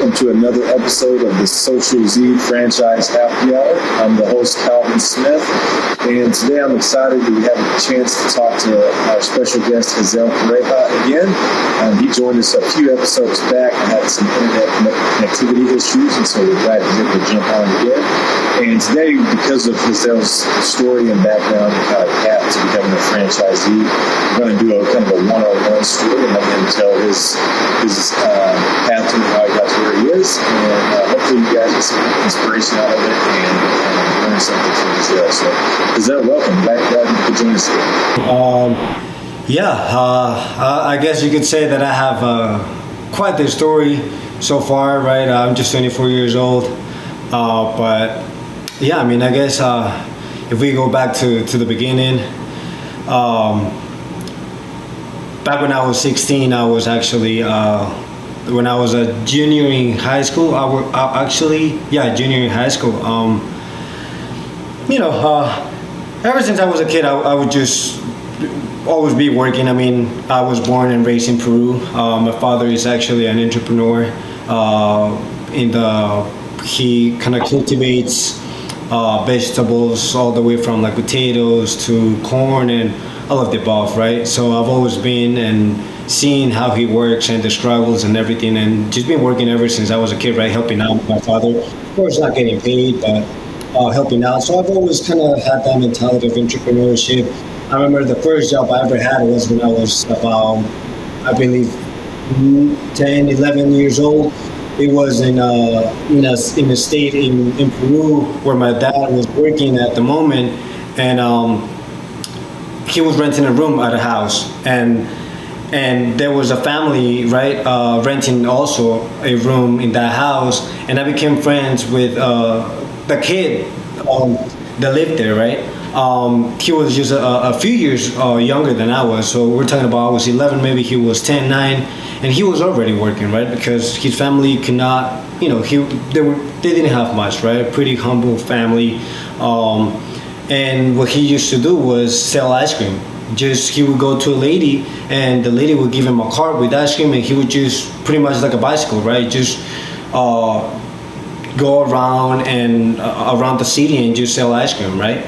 welcome to another episode of the Social Zee Franchise Happy Hour. I'm the host, Calvin Smith, and today I'm excited that we have a chance to talk to our special guest, Hazael Pareja again. He joined us a few episodes back and had some internet connectivity issues, and so we're glad he's able to jump on again. And today, because of Hazael's story and background and kind of path to becoming a franchisee, we're going to do a kind of a one-on-one story and let him tell his path to how he got to where he is, and hopefully you guys get some inspiration out of it and learn something from Hazael. So, Hazael, welcome. Glad you could join us here. I guess you could say that I have quite the story so far, right? I'm just 24 years old, but yeah, I mean, I guess if we go back to the beginning, back when I was 16, I was actually when I was a junior in high school. Junior in high school. Ever since I was a kid, I would just always be working. I mean, I was born and raised in Peru. My father is actually an entrepreneur. He kind of cultivates vegetables all the way from like potatoes to corn and all of the above, right? So I've always been and seen how he works and the struggles and everything, and just been working ever since I was a kid, right? Helping out with my father. Of course, not getting paid, but helping out. So I've always kind of had that mentality of entrepreneurship. I remember the first job I ever had was when I was about, I believe, 10, 11 years old. It was in a state in Peru where my dad was working at the moment, and he was renting a room at a house, and there was a family, right, renting also a room in that house, and I became friends with the kid that lived there, right? He was just a few years younger than I was, so we're talking about I was 11, maybe he was 10, 9, and he was already working, right? Because his family could not, they didn't have much, right? A pretty humble family, and what he used to do was sell ice cream. He would go to a lady, and the lady would give him a cart with ice cream, and he would just pretty much like a bicycle, right? Just go around and around the city and just sell ice cream, right?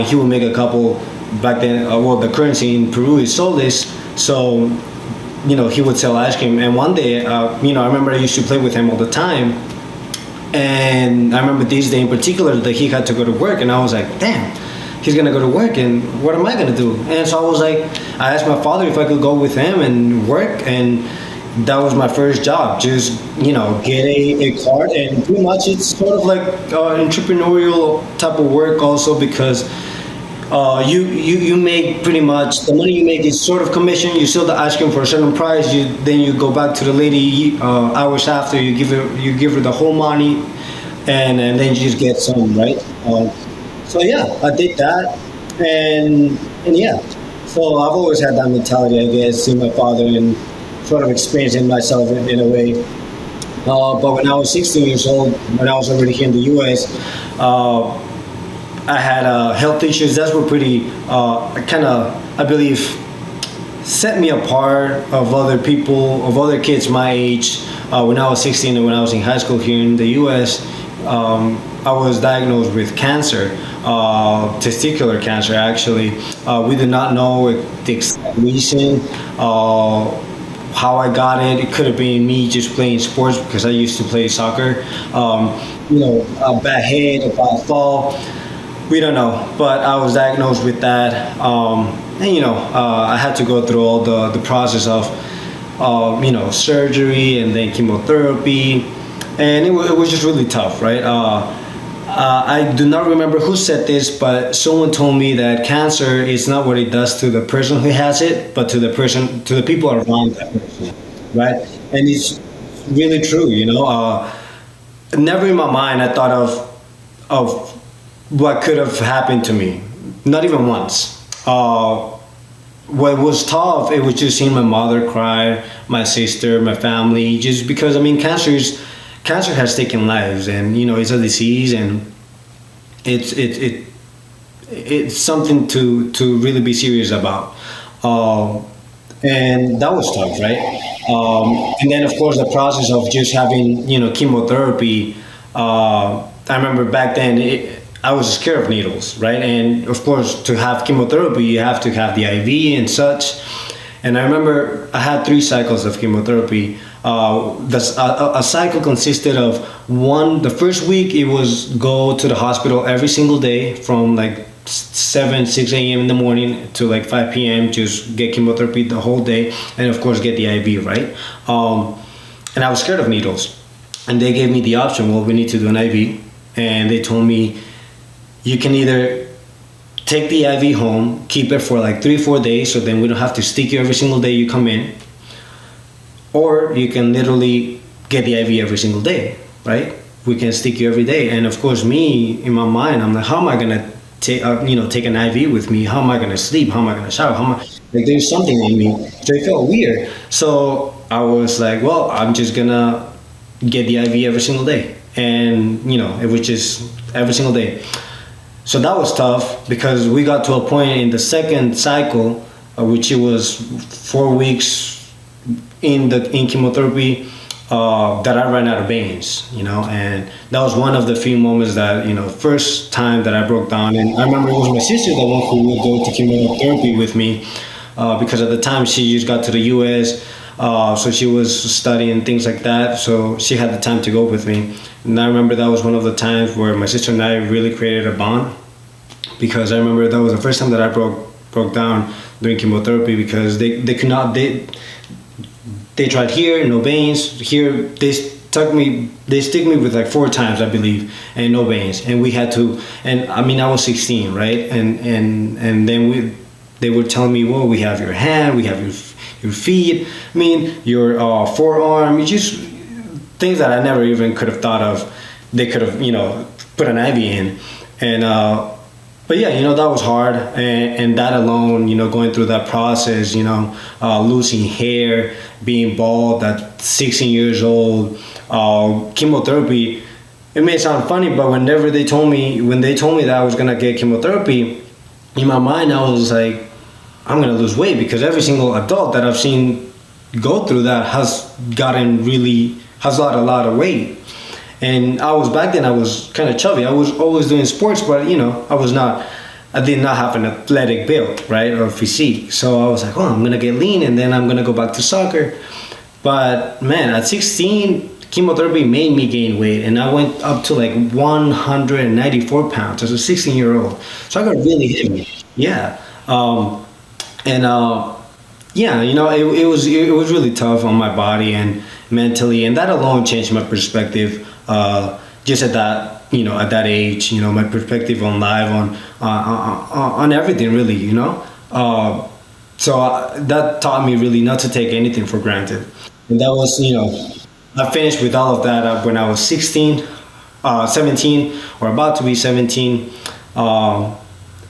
He would make a couple back then. The currency in Peru is soles, so he would sell ice cream. And one day, I remember I used to play with him all the time, and I remember this day in particular that he had to go to work, and I was like, damn. He's gonna go to work, and what am I gonna do? And so I was like, I asked my father if I could go with him and work, and that was my first job. Just get a cart, and pretty much it's sort of like entrepreneurial type of work also, because you make pretty much the money you make is sort of commission. You sell the ice cream for a certain price. Then you go back to the lady hours after. You give her the whole money, and then you just get some, right? So yeah, I did that, and yeah. So I've always had that mentality, I guess, seeing my father and sort of experiencing myself in a way. But when I was 16 years old, when I was already here in the U.S., I had health issues. That's what pretty I believe, set me apart of other people, of other kids my age. When I was 16 and when I was in high school here in the U.S., I was diagnosed with cancer. Testicular cancer, actually. We did not know the exact reason, how I got it. It could have been me just playing sports, because I used to play soccer. A bad head, a bad fall. We don't know, but I was diagnosed with that. I had to go through all the process of, surgery and then chemotherapy, and it was just really tough, right? I do not remember who said this, but someone told me that cancer is not what it does to the person who has it, but to the people around that person, right? And it's really true, Never in my mind I thought of what could have happened to me, not even once. What was tough, it was just seeing my mother cry, my sister, my family, just because, cancer has taken lives, and it's a disease, and it's something to really be serious about. and that was tough, right? And then of course the process of just having chemotherapy. I remember back then I was scared of needles, right? And of course to have chemotherapy you have to have the IV and such. And I remember I had 3 cycles of chemotherapy. A cycle consisted of the first week it was go to the hospital every single day from like 6 a.m. in the morning to like 5 p.m. just get chemotherapy the whole day, and of course get the IV, right? And I was scared of needles, and they gave me the option. Well, we need to do an IV, and they told me you can either take the IV home, keep it for like 3-4 days, so then we don't have to stick you every single day you come in, or you can literally get the IV every single day, right? We can stick you every day. And of course, me in my mind, I'm like, how am I gonna take an IV with me? How am I gonna sleep? How am I gonna shower? Like there's something in me. So it felt weird. So I was like, well, I'm just gonna get the IV every single day, and it was just every single day. So that was tough because we got to a point in the second cycle, which it was 4 weeks in chemotherapy, that I ran out of veins, and that was one of the few moments that, first time that I broke down. And I remember it was my sister, the one who would go to chemotherapy with me, because at the time she just got to the US, so she was studying things like that, so she had the time to go with me. And I remember that was one of the times where my sister and I really created a bond, because I remember that was the first time that I broke down during chemotherapy, because they could not, they tried here, no veins. Here they stick me with like 4 times, I believe, and no veins. And we had to, and I mean I was 16, right? And then they were telling me, well, we have your hand, we have your feet, I mean your forearm, just things that I never even could have thought of. They could have put an IV in, and but yeah, that was hard, and that alone, going through that process, losing hair, being bald at 16 years old, chemotherapy. It may sound funny, but when they told me that I was gonna get chemotherapy, in my mind I was like, I'm gonna lose weight, because every single adult that I've seen go through that has lost a lot of weight. And I was kind of chubby. I was always doing sports, but I did not have an athletic build, right, or physique. So I was like, I'm gonna get lean, and then I'm gonna go back to soccer. But man, at 16, chemotherapy made me gain weight, and I went up to like 194 pounds as a 16-year-old. So I got really heavy. Yeah. It was really tough on my body and mentally, and that alone changed my perspective. Just at that age, my perspective on life, on everything, really, So that taught me really not to take anything for granted. And that was, I finished with all of that when I was 17, or about to be 17.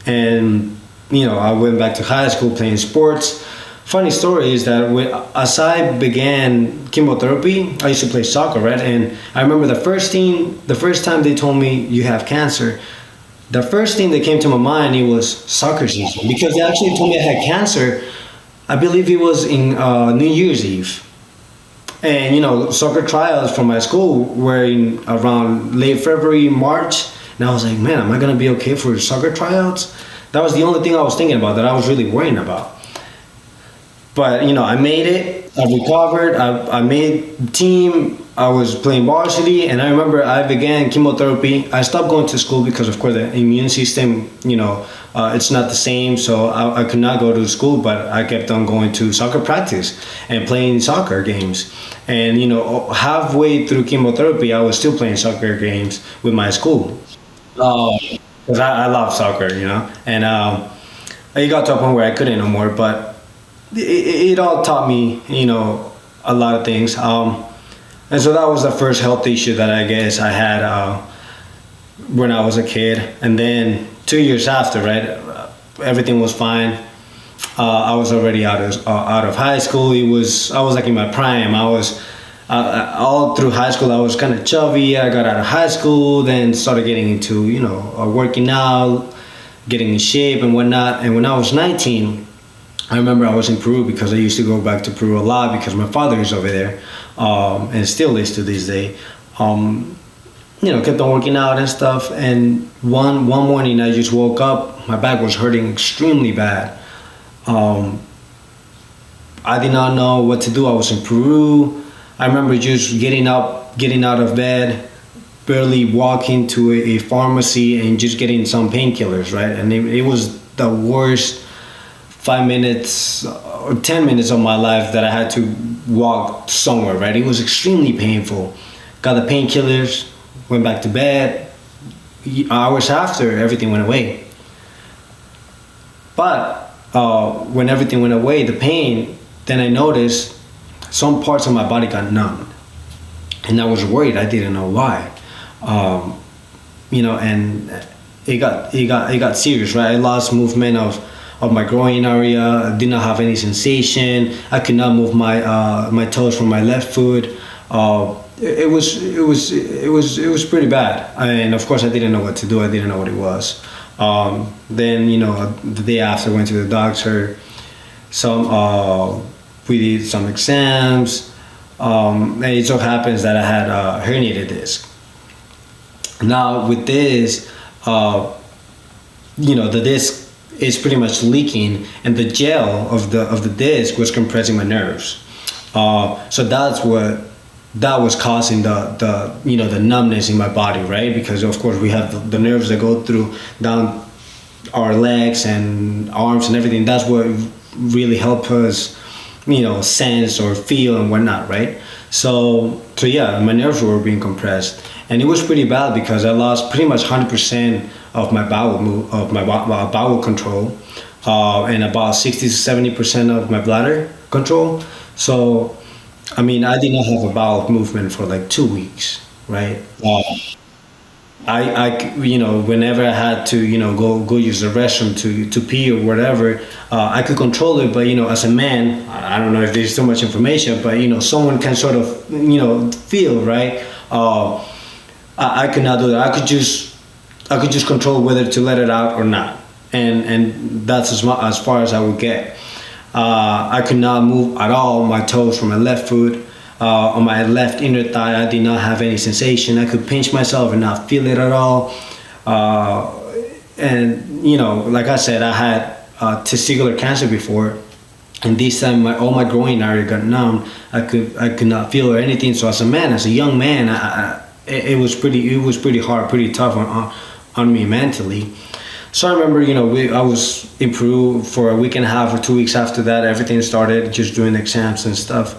And, I went back to high school playing sports. Funny story is that as I began chemotherapy, I used to play soccer, right? And I remember the first time they told me you have cancer, the first thing that came to my mind, it was soccer season, because they actually told me I had cancer. I believe it was in New Year's Eve. And soccer tryouts from my school were in around late February, March, and I was like, man, am I gonna be okay for soccer tryouts? That was the only thing I was thinking about, that I was really worrying about. But I made it. I recovered. I made the team. I was playing varsity, and I remember I began chemotherapy. I stopped going to school because, of course, the immune system, it's not the same. So I could not go to school, but I kept on going to soccer practice and playing soccer games. And halfway through chemotherapy, I was still playing soccer games with my school, because I love soccer, And it got to a point where I couldn't no more, but it all taught me, a lot of things. And so that was the first health issue that I guess I had when I was a kid. And then 2 years after, right, everything was fine. I was already out of high school. I was like in my prime. I was all through high school. I was kind of chubby. I got out of high school, then started getting into working out, getting in shape and whatnot. And when I was 19. I remember I was in Peru because I used to go back to Peru a lot because my father is over there, and still is to this day. Kept on working out and stuff. And one morning I just woke up, my back was hurting extremely bad. I did not know what to do. I was in Peru. I remember just getting out of bed, barely walking to a pharmacy and just getting some painkillers, right? And it was the worst 5 minutes or 10 minutes of my life that I had to walk somewhere, right? It was extremely painful. Got the painkillers, went back to bed. Hours after, everything went away. But when everything went away, the pain, then I noticed some parts of my body got numbed. And I was worried. I didn't know why. And it got serious, right? I lost movement of my groin area. I did not have any sensation. I could not move my toes from my left foot. It was pretty bad. And of course I didn't know what to do. I didn't know what it was. Then the day after I went to the doctor. We did some exams. And it so happens that I had a herniated disc. Now with this, the disc is pretty much leaking, and the gel of the disc was compressing my nerves. So that was causing the numbness in my body, right? Because of course we have the nerves that go through down our legs and arms and everything. That's what really help us, sense or feel and whatnot, right? So yeah, my nerves were being compressed, and it was pretty bad because I lost pretty much 100% of my bowel control, and about 60 to 70% of my bladder control. So, I did not have a bowel movement for like 2 weeks, right? Whenever I had to, go use the restroom to pee or whatever, I could control it. But, as a man, I don't know if there's too much information, but, someone can sort of, feel, right? I could not do that. I could just control whether to let it out or not. And that's as far as I would get. I could not move at all my toes from my left foot. On my left inner thigh, I did not have any sensation. I could pinch myself and not feel it at all. Like I said, I had testicular cancer before, and this time all my groin area got numb. I could not feel or anything. So as a young man, it was pretty hard, pretty tough on me mentally. So I remember, I was in Peru for a week and a half or 2 weeks after that. Everything started, just doing exams and stuff.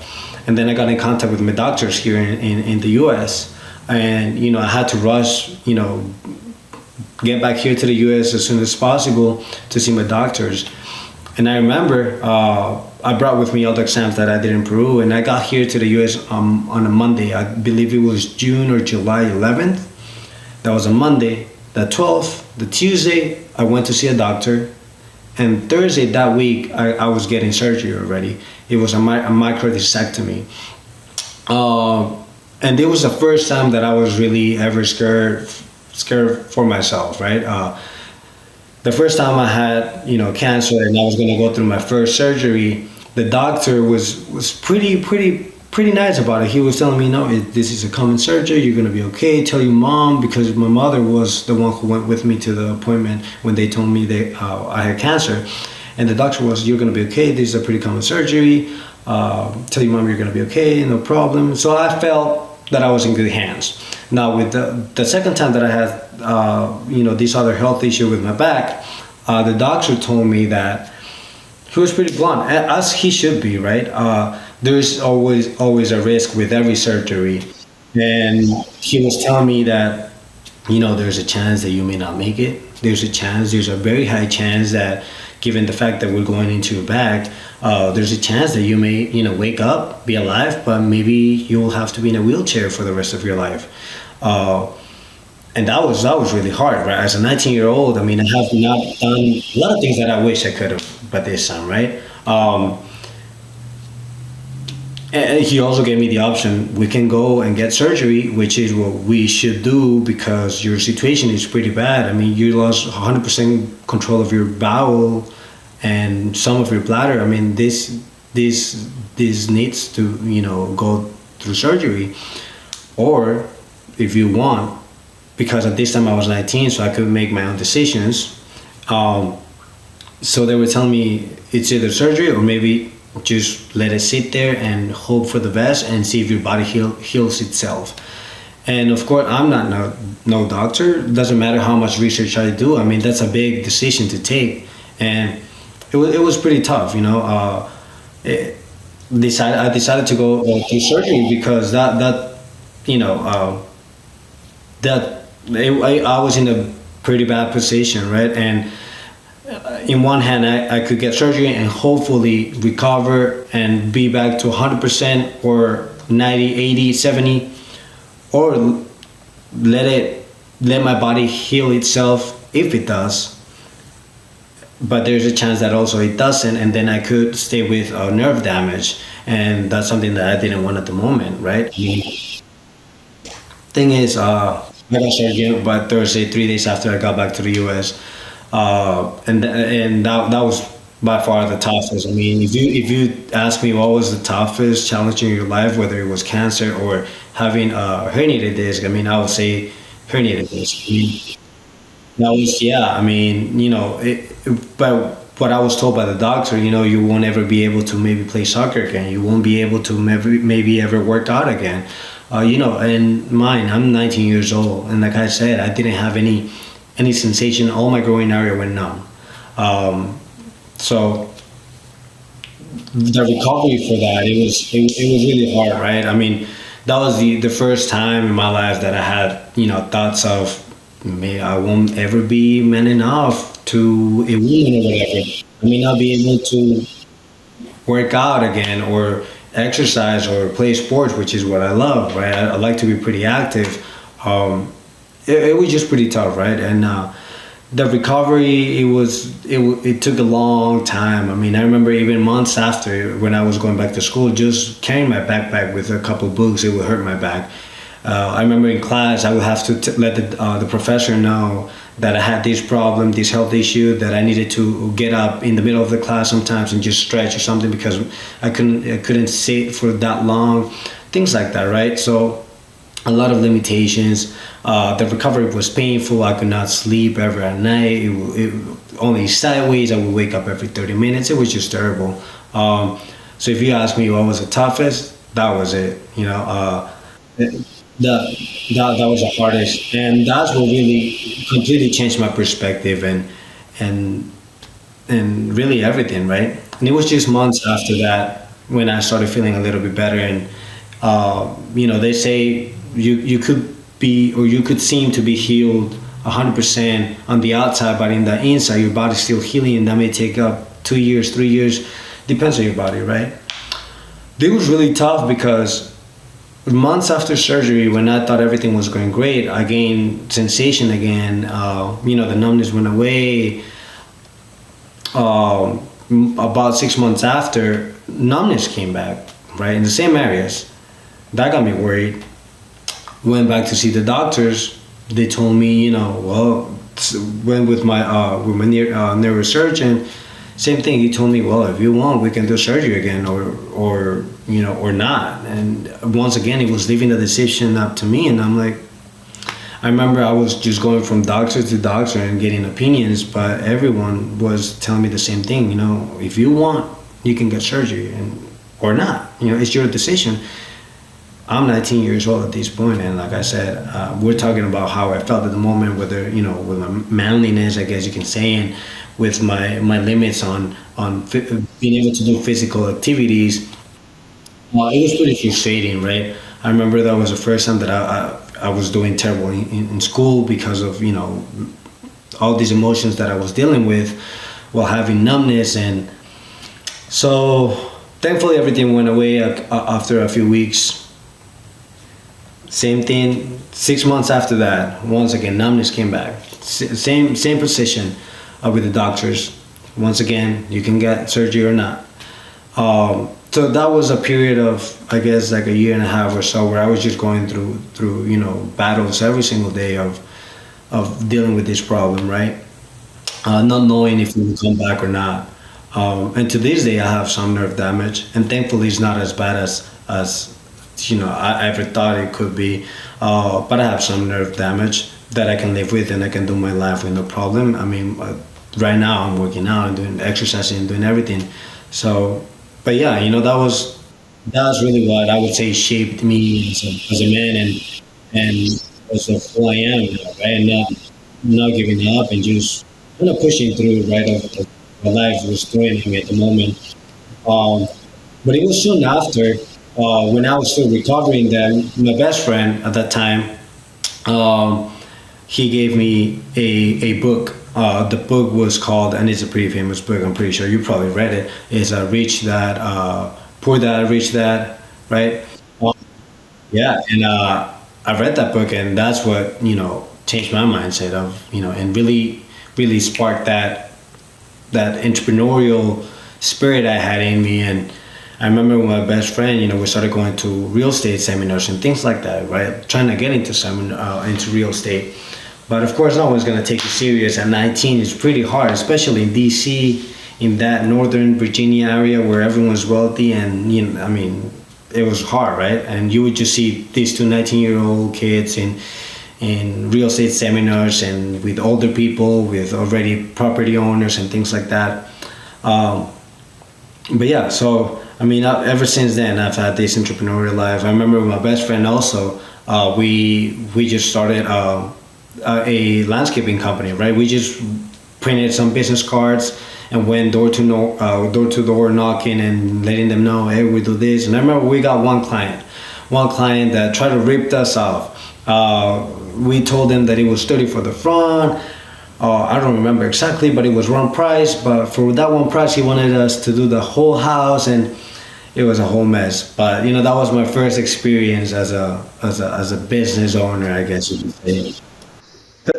And then I got in contact with my doctors here in the US. And, I had to rush, get back here to the US as soon as possible to see my doctors. And I remember I brought with me all the exams that I did in Peru. And I got here to the US on a Monday. I believe it was June or July 11th. That was a Monday. The 12th, the Tuesday, I went to see a doctor. And Thursday that week, I was getting surgery already. It was a microdiscectomy. And it was the first time that I was really ever scared for myself, right? The first time I had, cancer and I was going to go through my first surgery, the doctor was pretty nice about it. He was telling me, no, this is a common surgery. You're going to be okay. Tell your mom, because my mother was the one who went with me to the appointment when they told me I had cancer. And the doctor was, you're going to be okay. This is a pretty common surgery. Tell your mom you're going to be okay. No problem. So I felt that I was in good hands. Now with the second time that I had, this other health issue with my back, the doctor told me that he was pretty blunt, as he should be, right? There's always a risk with every surgery. And he was telling me that, there's a chance that you may not make it. There's a very high chance that, given the fact that we're going into your back, there's a chance that you may, wake up, be alive, but maybe you'll have to be in a wheelchair for the rest of your life. And that was really hard, right? As a 19-year-old, I have not done a lot of things that I wish I could have by this time, right? And he also gave me the option, we can go and get surgery, which is what we should do because your situation is pretty bad. You lost 100% control of your bowel and some of your bladder. I mean, this needs to, go through surgery, or if you want, because at this time I was 19, so I could make my own decisions. So they were telling me it's either surgery or maybe just let it sit there and hope for the best and see if your body heals itself. And of course, I'm not no doctor. It doesn't matter how much research I do. I mean, that's a big decision to take, and it was pretty tough. I decided to go through surgery because I was in a pretty bad position, right? And in one hand, I could get surgery and hopefully recover and be back to 100% or 90, 80, 70, or let my body heal itself if it does. But there's a chance that also it doesn't, and then I could stay with nerve damage, and that's something that I didn't want at the moment, right? Thing is, I got surgery, but Thursday, 3 days after I got back to the U.S., and that was by far the toughest. I mean, if you ask me what was the toughest challenge in your life, whether it was cancer or having a herniated disc, I mean, I would say herniated disc. I mean, that was, yeah. I mean, but what I was told by the doctor, you won't ever be able to maybe play soccer again. You won't be able to maybe ever work out again. And mine, I'm 19 years old, and like I said, I didn't have any sensation. All my groin area went numb. So the recovery for that, it was really hard, right? I mean, that was the first time in my life that I had thoughts of, maybe I won't ever be man enough to a woman or whatever. I may not be able to work out again or exercise or play sports, which is what I love, right? I like to be pretty active. It was just pretty tough, right? And the recovery, it took a long time. I mean, I remember even months after, when I was going back to school, just carrying my backpack with a couple books, it would hurt my back. I remember in class, I would have to let the professor know that I had this problem, this health issue, that I needed to get up in the middle of the class sometimes and just stretch or something because I couldn't sit for that long, things like that, right? So a lot of limitations. The recovery was painful. I could not sleep ever at night. It only sideways. I would wake up every 30 minutes. It was just terrible. So if you ask me what was the toughest, that was it. That was the hardest, and that's what really completely changed my perspective and really everything, right? And it was just months after that when I started feeling a little bit better, and they say you could be, or you could seem to be healed 100% on the outside, but in the inside your body's still healing, and that may take up 2 years, 3 years, depends on your body, right? It was really tough because months after surgery, when I thought everything was going great, I gained sensation again. The numbness went away. About 6 months after, numbness came back, right, in the same areas. That got me worried. Went back to see the doctors. They told me, went with my neurosurgeon. Same thing. He told me, well, if you want, we can do surgery again, or not. And once again, it was leaving the decision up to me. And I'm like, I remember I was just going from doctor to doctor and getting opinions, but everyone was telling me the same thing. If you want, you can get surgery, or not. It's your decision. I'm 19 years old at this point, and like I said, we're talking about how I felt at the moment, whether with my manliness, I guess you can say, and with my limits on being able to do physical activities. It was pretty frustrating, right? I remember that was the first time that I was doing terrible in school because of all these emotions that I was dealing with while having numbness, and so thankfully everything went away after a few weeks. Same thing, 6 months after that, once again, numbness came back. Same position with the doctors. Once again, you can get surgery or not. So that was a period of, I guess, like a year and a half or so, where I was just going through battles every single day of dealing with this problem, right? Not knowing if it would come back or not. And to this day, I have some nerve damage, and thankfully, it's not as bad as I ever thought it could be. But I have some nerve damage that I can live with, and I can do my life with no problem. I mean, right now I'm working out and doing exercising and doing everything. So, but yeah, that's really what I would say shaped me as a man and as of who I am, right? And not giving up and just kind of pushing through, right? Of what life was throwing at me at the moment. Um, but it was soon after, when I was still recovering, that my best friend at that time, um, he gave me a book. The book was called, and it's a pretty famous book. I'm pretty sure you probably read it. It's Rich Dad, Poor Dad, Rich Dad, right? Um, yeah, and I read that book, and that's what changed my mindset of and really sparked that entrepreneurial spirit I had in me. And I remember with my best friend, we started going to real estate seminars and things like that, right? Trying to get into real estate. But of course, no one's gonna take you serious at 19. It's pretty hard, especially in DC, in that Northern Virginia area where everyone's wealthy, and I mean, it was hard, right? And you would just see these two 19-year-old kids in real estate seminars and with older people, with already property owners and things like that. But yeah, so I mean, ever since then, I've had this entrepreneurial life. I remember with my best friend also, we just started a landscaping company, right? We just printed some business cards and went door to door knocking and letting them know, hey, we do this. And I remember we got one client that tried to rip us off. We told them that it was 30 for the front. I don't remember exactly, but it was wrong price. But for that one price, he wanted us to do the whole house, and it was a whole mess. But that was my first experience as a business owner, I guess you could say.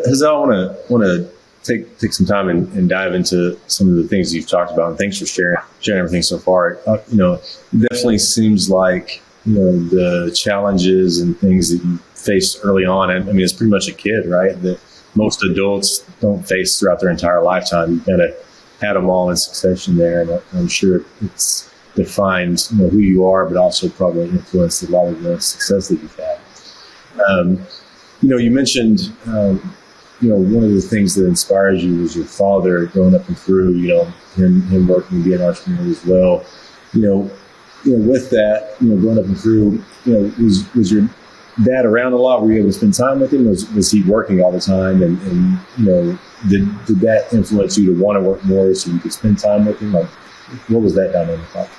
Hazael, I want to take some time and dive into some of the things you've talked about, and thanks for sharing everything so far. It definitely seems like the challenges and things that you faced early on. I mean, it's pretty much a kid, right? That most adults don't face throughout their entire lifetime. You kind of had them all in succession there, and I'm sure it's defined who you are, but also probably influenced a lot of the success that you've had. You mentioned, one of the things that inspires you was your father growing up and through, him working to be an entrepreneur as well. With that, growing up and through, was your dad around a lot? Were you able to spend time with him? Was he working all the time? And did that influence you to want to work more so you could spend time with him? Like, what was that dynamic like?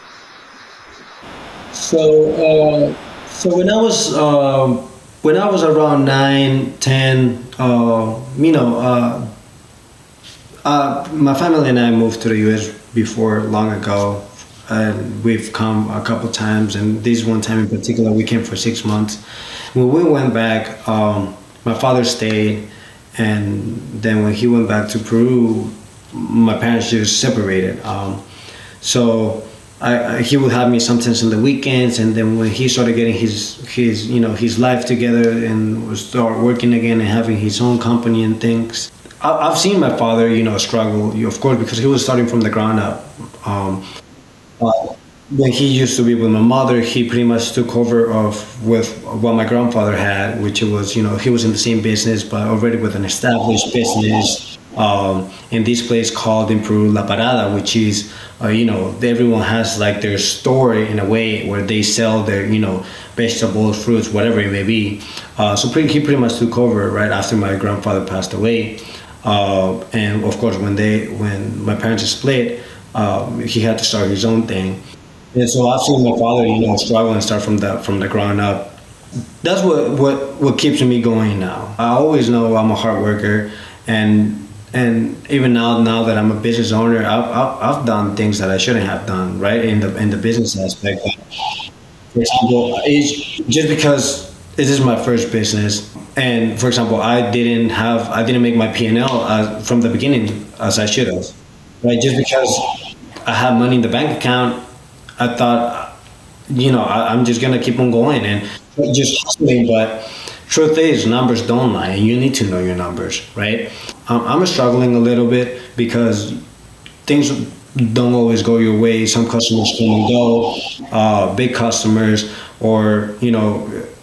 So when I was around 9, 10, my family and I moved to the U.S. before long ago, and we've come a couple times. And this one time in particular, we came for 6 months. When we went back, my father stayed, and then when he went back to Peru, my parents just separated. So he would have me sometimes on the weekends, and then when he started getting his life together and would start working again and having his own company and things, I've seen my father struggle, of course, because he was starting from the ground up. When he used to be with my mother, he pretty much took over with what my grandfather had, which was he was in the same business but already with an established business in this place called in Peru La Parada, which is everyone has like their store in a way where they sell their vegetables, fruits, whatever it may be. He pretty much took over right after my grandfather passed away, and of course when my parents split, he had to start his own thing. And so I've seen my father struggle and start from the ground up. That's what keeps me going now. I always know I'm a hard worker, and even now that I'm a business owner, I've done things that I shouldn't have done, right, in the business aspect. For example, it's just because this is my first business, and for example, I didn't make my P&L from the beginning as I should have, right? Just because I have money in the bank account, I thought, I'm just gonna keep on going and just hustling. But truth is, numbers don't lie, and you need to know your numbers, right? I'm struggling a little bit because things don't always go your way. Some customers come and go, big customers, or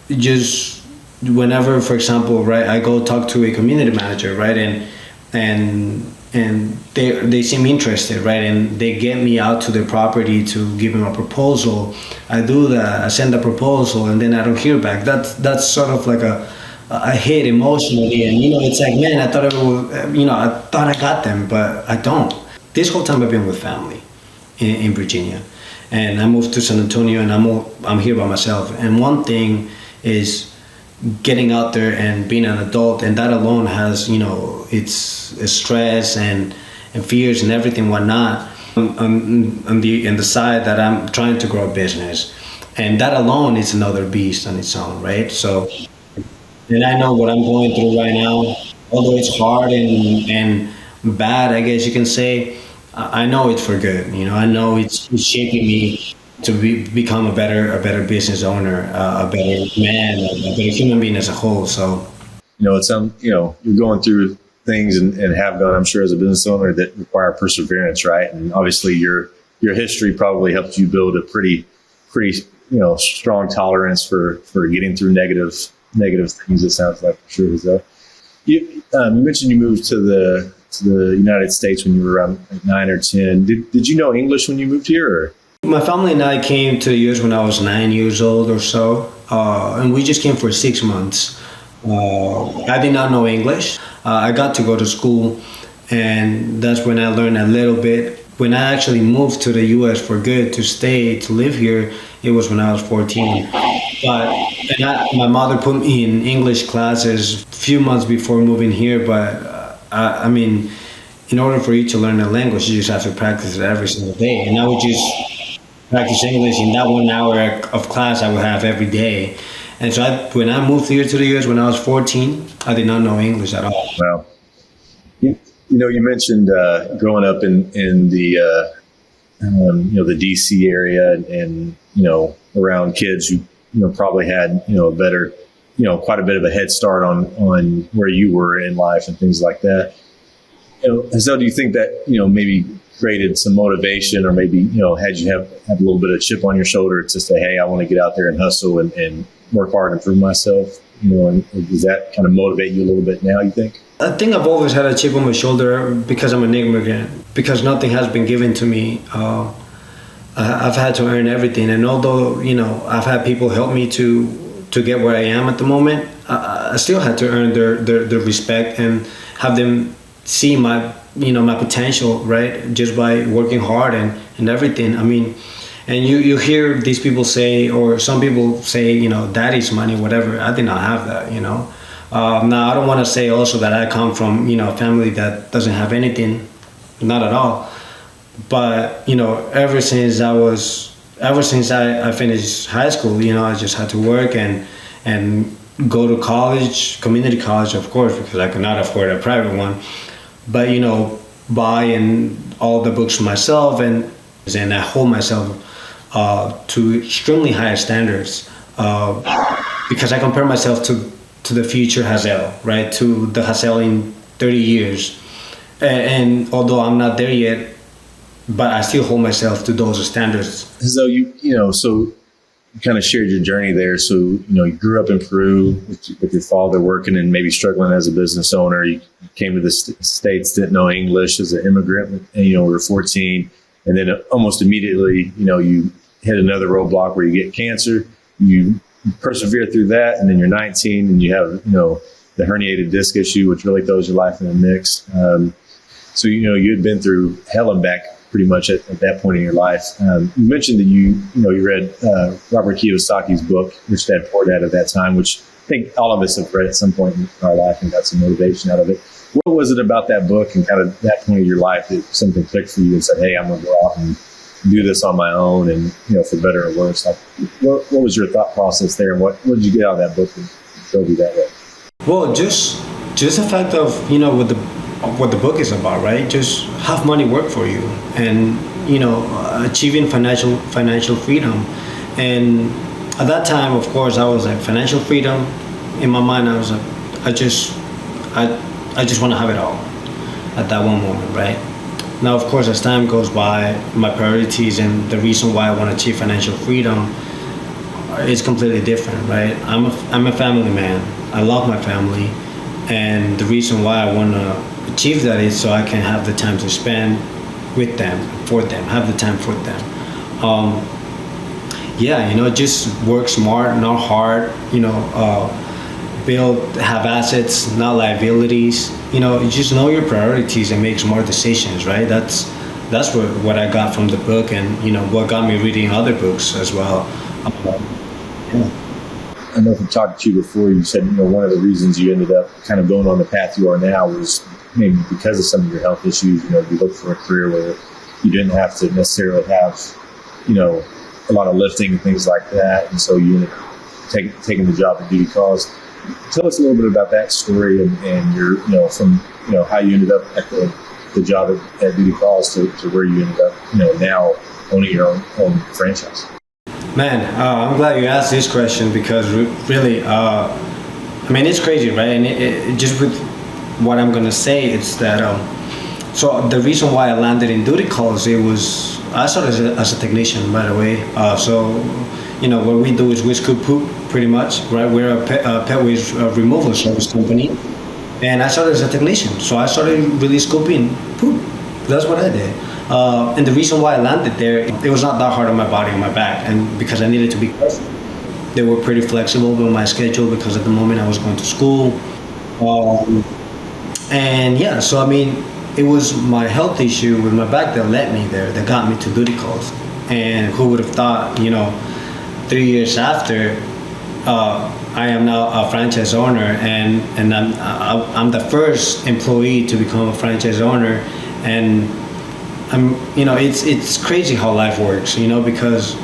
just whenever, for example, right, I go talk to a community manager, right, and they seem interested, right, and they get me out to their property to give them a proposal. I do that. I send a proposal, and then I don't hear back. That's sort of like a hit emotionally, and it's like, man, I thought it was, I thought I got them, but I don't. This whole time I've been with family in Virginia, and I moved to San Antonio, and I'm here by myself. And one thing is getting out there and being an adult, and that alone has it's stress and fears and everything whatnot. On the side that I'm trying to grow a business, and that alone is another beast on its own, right? So, and I know what I'm going through right now, although it's hard and bad, I guess you can say. I know it's for good. I know it's shaping me to become a better business owner, a better man, a better human being as a whole. So, it's you're going through things and have gone, I'm sure, as a business owner that require perseverance, right? And obviously your history probably helped you build a pretty strong tolerance for getting through negative things. It sounds like, for sure. So you mentioned you moved to the United States when you were around 9 or 10. Did you know English when you moved here? Or? My family and I came to the U.S. when I was 9 years old or so, and we just came for 6 months. I did not know English. I got to go to school, and that's when I learned a little bit. When I actually moved to the U.S. for good, to live here, it was when I was 14. My mother put me in English classes a few months before moving here, but I mean, in order for you to learn a language, you just have to practice it every single day. And I would just practice English in that 1 hour of class I would have every day. And so when I moved here to the U.S. when I was 14, I did not know English at all. Wow. You mentioned growing up in the the D.C. area and around kids who probably had a better quite a bit of a head start on where you were in life and things like that. So do you think that maybe created some motivation, or maybe had you have a little bit of chip on your shoulder to say, hey, I want to get out there and hustle and work hard and prove myself? And does that kind of motivate you a little bit now, you think? I think I've always had a chip on my shoulder because I'm an immigrant, because nothing has been given to me. I've had to earn everything, and although I've had people help me to get where I am at the moment, I still had to earn their respect and have them see my my potential, right, just by working hard and everything. I mean, and you hear these people say, or some people say, daddy's money, whatever. I did not have that, Now I don't want to say also that I come from a family that doesn't have anything, not at all. But ever since I finished high school, I just had to work and go to college, community college, of course, because I could not afford a private one. But buy and all the books for myself, and I hold myself to extremely high standards because I compare myself to the future Hazael, right? To the Hazael in 30 years, and although I'm not there yet, but I still hold myself to those standards. So so you kind of shared your journey there. So you grew up in Peru with your father working and maybe struggling as a business owner. You came to the States, didn't know English as an immigrant, and we were 14, and then almost immediately you hit another roadblock where you get cancer. You persevere through that, and then you're 19 and you have the herniated disc issue, which really throws your life in the mix. So you had been through hell and back pretty much at that point in your life. You mentioned that you read Robert Kiyosaki's book, Rich Dad Poor Dad, at that time, which I think all of us have read at some point in our life and got some motivation out of it. What was it about that book and kind of that point of your life that something clicked for you and said, hey, I'm going to go out and do this on my own, and for better or worse? Like, what was your thought process there, and what did you get out of that book that drove you that way? Well, just the fact of what the book is about, right? Just have money work for you, and achieving financial freedom. And at that time, of course, I was like, financial freedom. In my mind, I was like, I just want to have it all at that one moment, right? Now, of course, as time goes by, my priorities and the reason why I want to achieve financial freedom is completely different, right? I'm a family man. I love my family, and the reason why I want to achieve that is so I can have the time to spend with them, for them, have the time for them. Yeah, just work smart, not hard. Have assets, not liabilities. You just know your priorities and make smart decisions, right? That's what I got from the book, and what got me reading other books as well. Yeah. I know from talking to you before, you said, one of the reasons you ended up kind of going on the path you are now was maybe because of some of your health issues. You looked for a career where you didn't have to necessarily have, a lot of lifting and things like that. And so you ended up taking the job at Duty Calls. Tell us a little bit about that story and your, from, how you ended up at the job at Duty Calls to where you ended up, now owning your own franchise. Man, I'm glad you asked this question because really, it's crazy, right? And it just with what I'm gonna say, it's that. So the reason why I landed in Duty Calls, I started as a technician, by the way. What we do is we scoop poop, pretty much, right? We're a pet waste removal service company, and I started as a technician. So I started really scooping poop. That's what I did. And the reason why I landed there, it was not that hard on my body, on my back, and because I needed to be careful. They were pretty flexible with my schedule because at the moment I was going to school. It was my health issue with my back that led me there, that got me to Duty Calls. And who would have thought, 3 years after, I am now a franchise owner, and I'm the first employee to become a franchise owner. And it's crazy how life works, because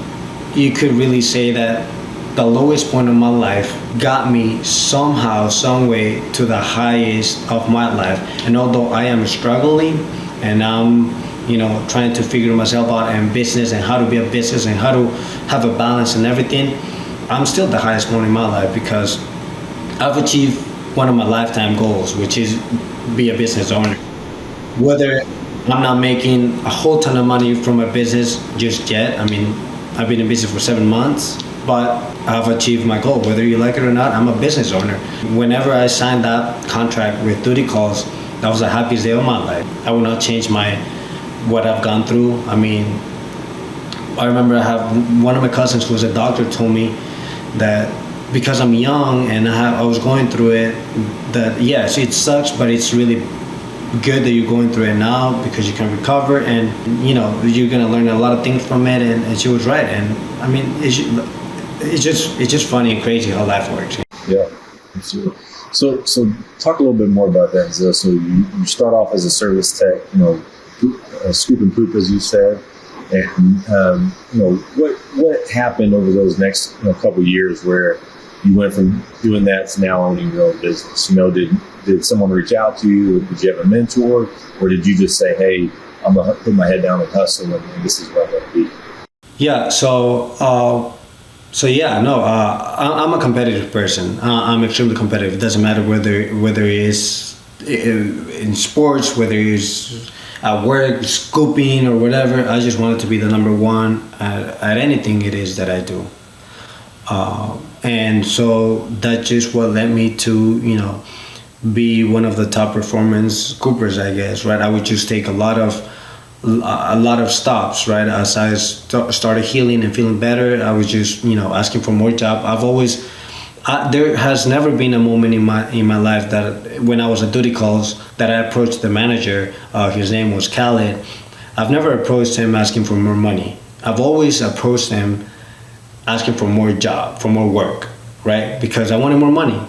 you could really say that the lowest point of my life got me somehow, some way to the highest of my life. And although I am struggling and I'm, trying to figure myself out in business and how to be a business and how to have a balance and everything, I'm still the highest point in my life because I've achieved one of my lifetime goals, which is be a business owner. Whether I'm not making a whole ton of money from my business just yet. I've been in business for 7 months, but I've achieved my goal. Whether you like it or not, I'm a business owner. Whenever I signed that contract with Duty Calls, that was the happiest day of my life. I will not change what I've gone through. I remember one of my cousins who was a doctor told me that because I'm young and I was going through it, that yes, it sucks, but it's really good that you're going through it now because you can recover and you're gonna learn a lot of things from it. And she was right. And it's just funny and crazy how life works. Yeah, absolutely. So talk a little bit more about that. So you start off as a service tech, scooping poop, as you said, and what happened over those next couple of years where you went from doing that to now owning your own business? Did someone reach out to you? Did you have a mentor, or did you just say, "Hey, I'm gonna put my head down and hustle, and this is where I'm gonna be"? Yeah. I'm a competitive person. I'm extremely competitive. It doesn't matter whether it's in sports, whether it's at work, scooping or whatever. I just wanted to be the number one at anything it is that I do. And so that's just what led me to, be one of the top performance scoopers, I guess, right? I would just take a lot of stops, right? As I started healing and feeling better, I was just, asking for more job. There has never been a moment in my life that when I was at Duty Calls that I approached the manager. His name was Khaled. I've never approached him asking for more money. I've always approached him asking for more job, for more work, right? Because I wanted more money.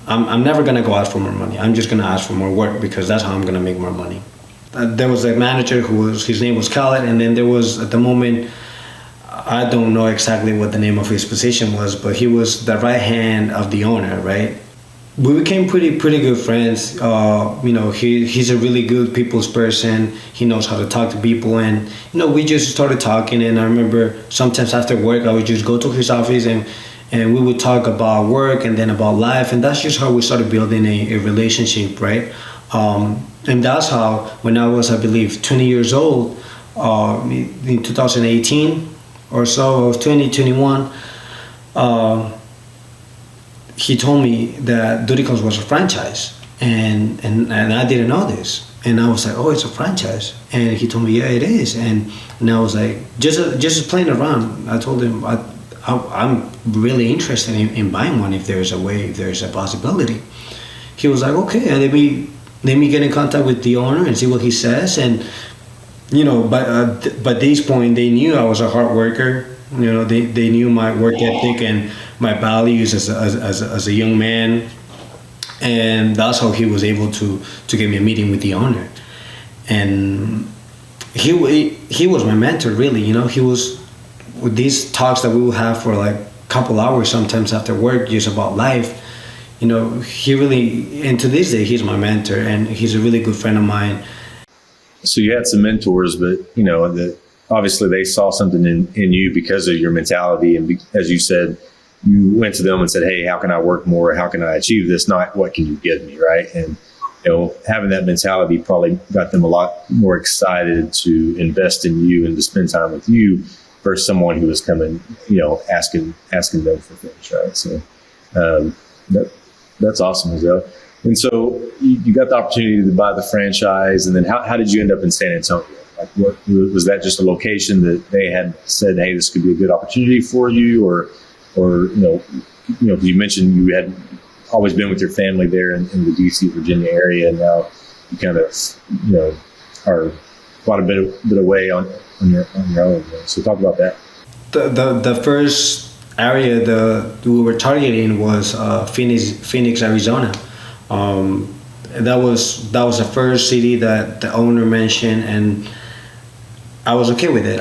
I'm never gonna go out for more money. I'm just gonna ask for more work because that's how I'm gonna make more money. There was a manager his name was Khaled, and then there was, at the moment, I don't know exactly what the name of his position was, but he was the right hand of the owner, right? We became pretty good friends. He's a really good people's person. He knows how to talk to people, and we just started talking. And I remember sometimes after work, I would just go to his office and we would talk about work and then about life, and that's just how we started building a relationship, right? And And that's how, when I was, I believe, 20 years old, in 2018 or so, I was 20, 21, he told me that Duty Calls was a franchise. And I didn't know this. And I was like, oh, it's a franchise. And he told me, yeah, it is. And I was like, just playing around. I told him, I'm really interested in buying one if there's a way, if there's a possibility. He was like, okay, and let me get in contact with the owner and see what he says. And, you know, by this point, they knew I was a hard worker. You know, they knew my work ethic and my values as a young man. And that's how he was able to get me a meeting with the owner. And he was my mentor, really. You know, he was with these talks that we would have for like a couple hours sometimes after work, just about life. You know, he really, and to this day, he's my mentor, and he's a really good friend of mine. So you had some mentors, but you know, obviously they saw something in you because of your mentality, and as you said, you went to them and said, hey, how can I work more? How can I achieve this? Not what can you give me, right? And, you know, having that mentality probably got them a lot more excited to invest in you and to spend time with you versus someone who was coming, you know, asking them for things, right? So that's awesome, Hazael. And so you got the opportunity to buy the franchise, and then how did you end up in San Antonio? Like, what was that? Just a location that they had said, hey, this could be a good opportunity for you, or you know, you mentioned you had always been with your family there in the DC, Virginia area, and now you kind of, you know, are quite a bit away on your own. So talk about that. The first area that we were targeting was Phoenix, Arizona. That was the first city that the owner mentioned, and I was okay with it.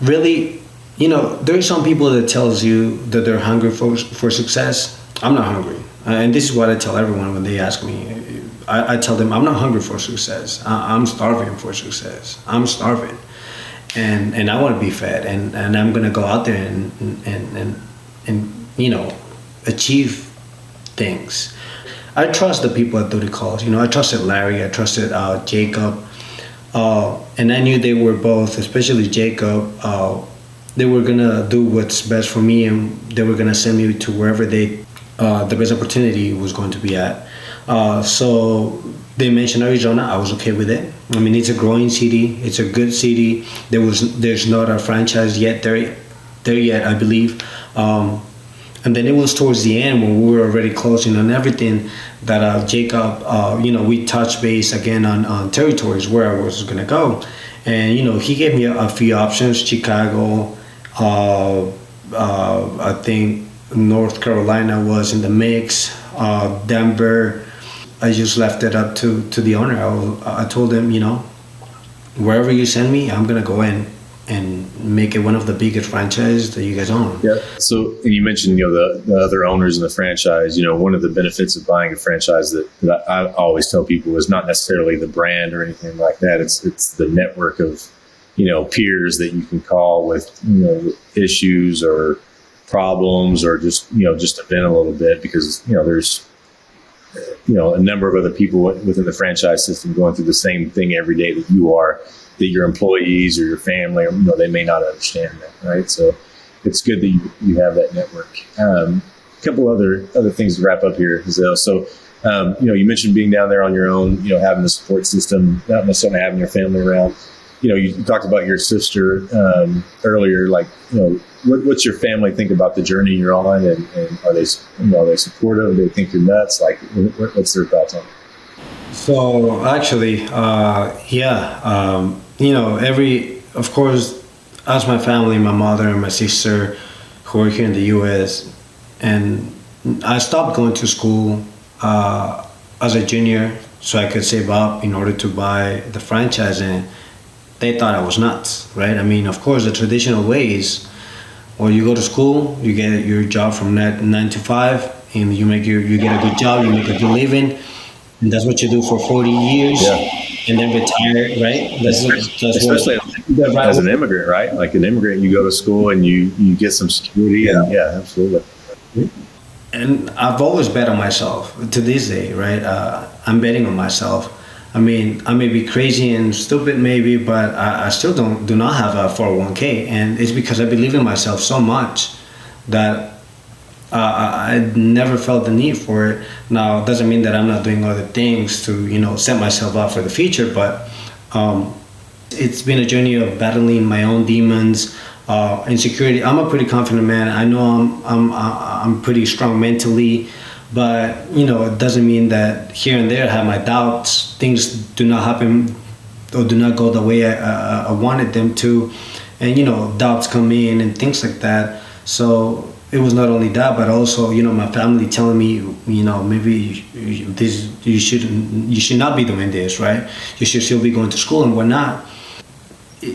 Really. You know, there are some people that tells you that they're hungry for success. I'm not hungry. And this is what I tell everyone when they ask me. I tell them, I'm not hungry for success. I'm starving for success. I'm starving. And I want to be fed. And I'm going to go out there and, you know, achieve things. I trust the people at Duty Calls. You know, I trusted Larry. I trusted Jacob. And I knew they were both, especially Jacob, they were gonna do what's best for me, and they were gonna send me to wherever the best opportunity was going to be at. So they mentioned Arizona. I was okay with it. I mean, it's a growing city. It's a good city. There's not a franchise yet there yet, I believe. And then it was towards the end when we were already closing on everything that Jacob, you know, we touched base again on territories where I was gonna go, and you know, he gave me a few options: Chicago. I think North Carolina was in the mix, Denver. I just left it up to the owner. I told him, you know, wherever you send me, I'm gonna go in and make it one of the biggest franchises that you guys own. Yeah. So, and you mentioned, you know, the other owners in the franchise. You know, one of the benefits of buying a franchise that I always tell people is not necessarily the brand or anything like that. It's the network of, you know, peers that you can call with, you know, issues or problems, or just, you know, just to vent a little bit, because, you know, there's, you know, a number of other people within the franchise system going through the same thing every day that you are, that your employees or your family, you know, they may not understand that, right? So it's good that you have that network. A couple other things to wrap up here, Hazael. So, you know, you mentioned being down there on your own, you know, having the support system, not necessarily having your family around. You know, you talked about your sister earlier. Like, you know, what's your family think about the journey you're on, and are they, you know, are they supportive? Do they think you're nuts? Like, what's their thoughts on it? So actually, you know, of course, as my family, my mother and my sister, who are here in the U.S., and I stopped going to school as a junior so I could save up in order to buy the franchise, and they thought I was nuts, right? I mean, of course, the traditional way is, well, you go to school, you get your job from 9 to 5, and you get a good job, you make a good living, and that's what you do for 40 years, and then retire, right? That's especially as an immigrant, right? Like an immigrant, you go to school and you get some security, and absolutely. And I've always bet on myself to this day, right? I'm betting on myself. I mean, I may be crazy and stupid maybe, but I still do not have a 401k, and it's because I believe in myself so much that I never felt the need for it. Now, it doesn't mean that I'm not doing other things to, set myself up for the future, but it's been a journey of battling my own demons, insecurity. I'm a pretty confident man. I know I'm pretty strong mentally, but it doesn't mean that here and there I have my doubts. Things do not happen or do not go the way I wanted them to, and doubts come in and things like that. So it was not only that, but also my family telling me maybe you should not be doing this, right? You should still be going to school and whatnot.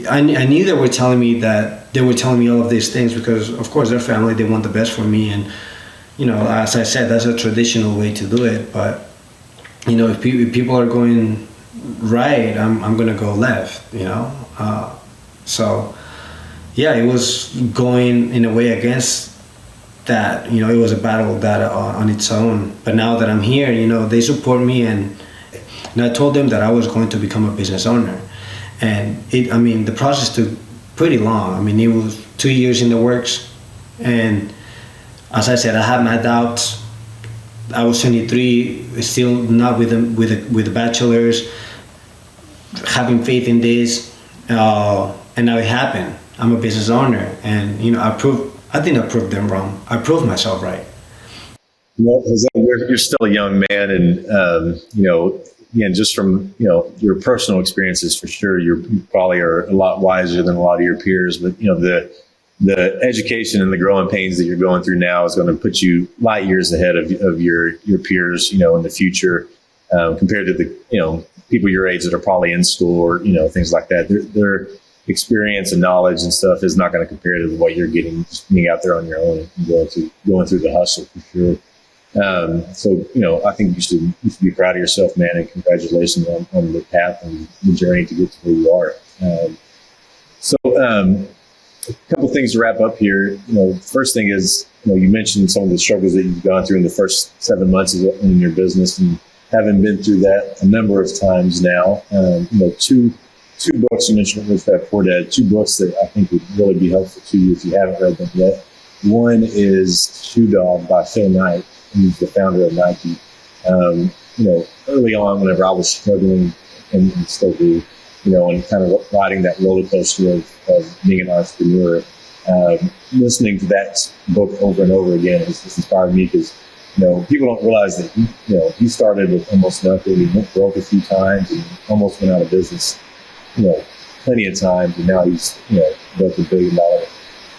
I knew they were telling me all of these things because of course their family, they want the best for me, and as I said, that's a traditional way to do it. But if people are going right, I'm gonna go left. So yeah, it was going in a way against that. It was a battle that on its own. But now that I'm here, they support me, and I told them that I was going to become a business owner. And the process took pretty long. It was 2 years in the works, and as I said, I had my doubts. I was 23, still not with a bachelor's, having faith in this, and now it happened. I'm a business owner, and I think I proved them wrong. I proved myself right. Well, you're still a young man, and again, just from your personal experiences, for sure, you probably are a lot wiser than a lot of your peers. But the education and the growing pains that you're going through now is going to put you light years ahead of your peers, in the future, compared to the people your age that are probably in school or things like that. Their experience and knowledge and stuff is not going to compare to what you're getting just being out there on your own and going through the hustle, for sure. So I think you should be proud of yourself, man, and congratulations on the path and the journey to get to where you are. A couple things to wrap up here. First thing is, you mentioned some of the struggles that you've gone through in the first 7 months in your business, and having been through that a number of times now. Two books you mentioned, Rich Dad Poor Dad, two books that I think would really be helpful to you if you haven't read them yet. One is Shoe Dog by Phil Knight, who's the founder of Nike. Early on, whenever I was struggling and still do, and kind of riding that roller coaster of being an entrepreneur, listening to that book over and over again has inspired me, because people don't realize that he started with almost nothing. He went broke a few times and almost went out of business plenty of times, and now he's built $1 billion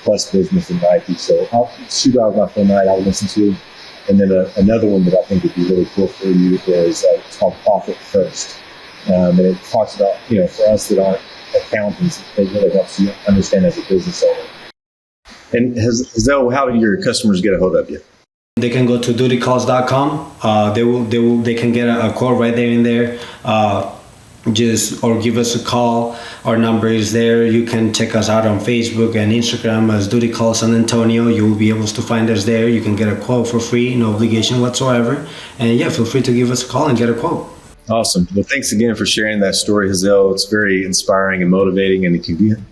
plus business in Nike. So Shoe Dog by Phil Knight I'll listen to. And then another one that I think would be really cool for you is it's called Profit First. And it talks about, for us that aren't accountants, it really helps you understand as a business owner. And Hazael, how do your customers get a hold of you? They can go to dutycalls.com. They can get a call right there and there. Or give us a call. Our number is there. You can check us out on Facebook and Instagram as Duty Call San Antonio. You will be able to find us there. You can get a quote for free, no obligation whatsoever. And yeah, feel free to give us a call and get a quote. Awesome. Well, thanks again for sharing that story, Hazael. It's very inspiring and motivating. And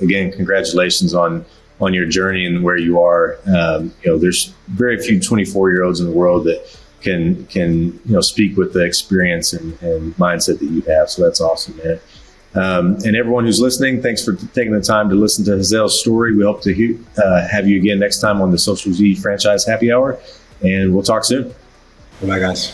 again, congratulations on your journey and where you are. There's very few 24-year-olds in the world that can speak with the experience and mindset that you have. So that's awesome, man. And everyone who's listening, thanks for taking the time to listen to Hazael's story. We hope to have you again next time on the Social Zee Franchise Happy Hour, and we'll talk soon. Bye, guys.